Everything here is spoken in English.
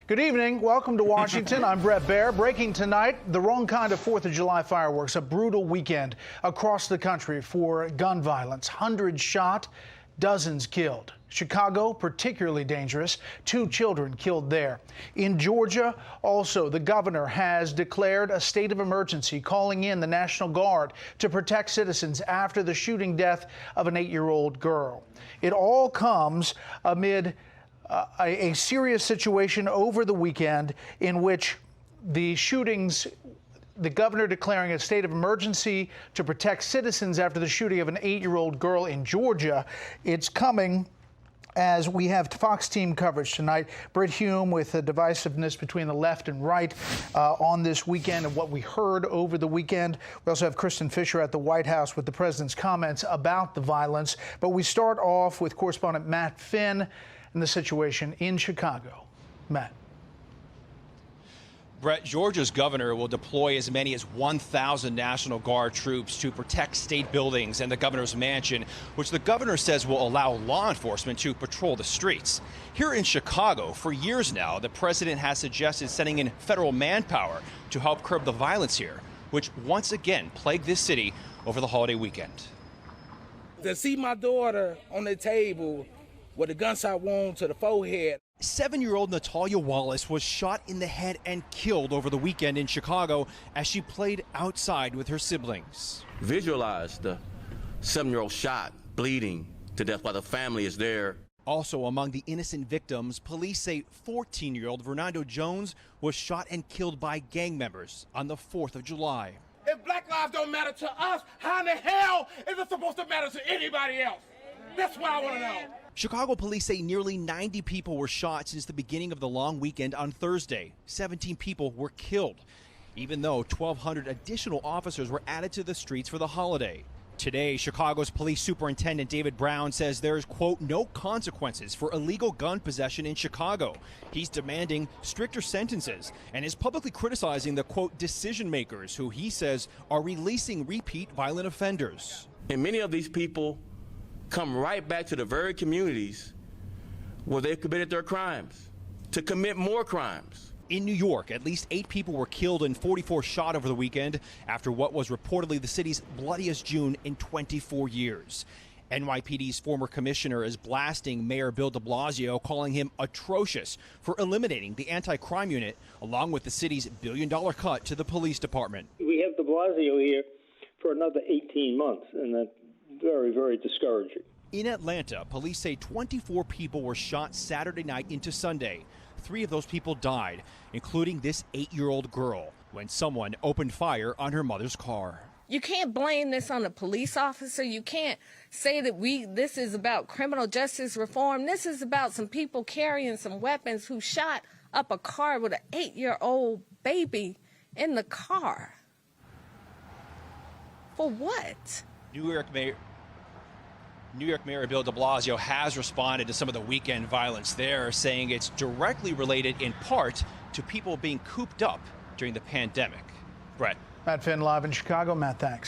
Good evening. Welcome to Washington. I'm Brett Baer. Breaking tonight, the wrong kind of 4th of July fireworks. A brutal weekend across the country for gun violence. Hundreds shot, dozens killed. Chicago, particularly dangerous. 2 children killed there. In Georgia, also, the governor has declared a state of emergency, calling in the National Guard to protect citizens after the shooting death of an 8-year-old girl. It all comes amid a serious situation over the weekend in which the shootings, the governor declaring a state of emergency to protect citizens after the shooting of an 8-year-old girl in Georgia. It's coming as we have Fox team coverage tonight. Britt Hume with the divisiveness between the left and right on this weekend and what we heard over the weekend. We also have Kristen Fisher at the White House with the president's comments about the violence. But we start off with correspondent Matt Finn and the situation in Chicago. Matt. Brett, Georgia's governor will deploy as many as 1,000 National Guard troops to protect state buildings and the governor's mansion, which the governor says will allow law enforcement to patrol the streets. Here in Chicago, for years now, the president has suggested sending in federal manpower to help curb the violence here, which once again plagued this city over the holiday weekend. To see my daughter on the table with a gunshot wound to the forehead. 7-year-old Natalia Lawless was shot in the head and killed over the weekend in Chicago as she played outside with her siblings. Visualize the 7-year-old shot, bleeding to death while the family is there. Also among the innocent victims, police say 14-year-old Fernando Jones was shot and killed by gang members on the 4th of July. If black lives don't matter to us, how in the hell is it supposed to matter to anybody else? That's what I want to know. Chicago police say nearly 90 people were shot since the beginning of the long weekend on Thursday. 17 people were killed, even though 1,200 additional officers were added to the streets for the holiday. Today, Chicago's police superintendent David Brown says there's, quote, no consequences for illegal gun possession in Chicago. He's demanding stricter sentences and is publicly criticizing the, quote, decision makers who he says are releasing repeat violent offenders. And many of these people come right back to the very communities where they committed their crimes, to commit more crimes. In New York, at least 8 people were killed and 44 shot over the weekend after what was reportedly the city's bloodiest June in 24 years. NYPD's former commissioner is blasting Mayor Bill de Blasio, calling him atrocious for eliminating the anti-crime unit, along with the city's billion-dollar cut to the police department. We have de Blasio here for another 18 months, and that's very, very discouraging. In Atlanta, police say 24 people were shot Saturday night into Sunday. 3 of those people died, including this 8-year-old girl, when someone opened fire on her mother's car. You can't blame this on a police officer. You can't say that this is about criminal justice reform. This is about some people carrying some weapons who shot up a car with an 8-year-old baby in the car. For what? New York Mayor Bill de Blasio has responded to some of the weekend violence there, saying it's directly related in part to people being cooped up during the pandemic. Brett. Matt Finn live in Chicago. Matt, thanks.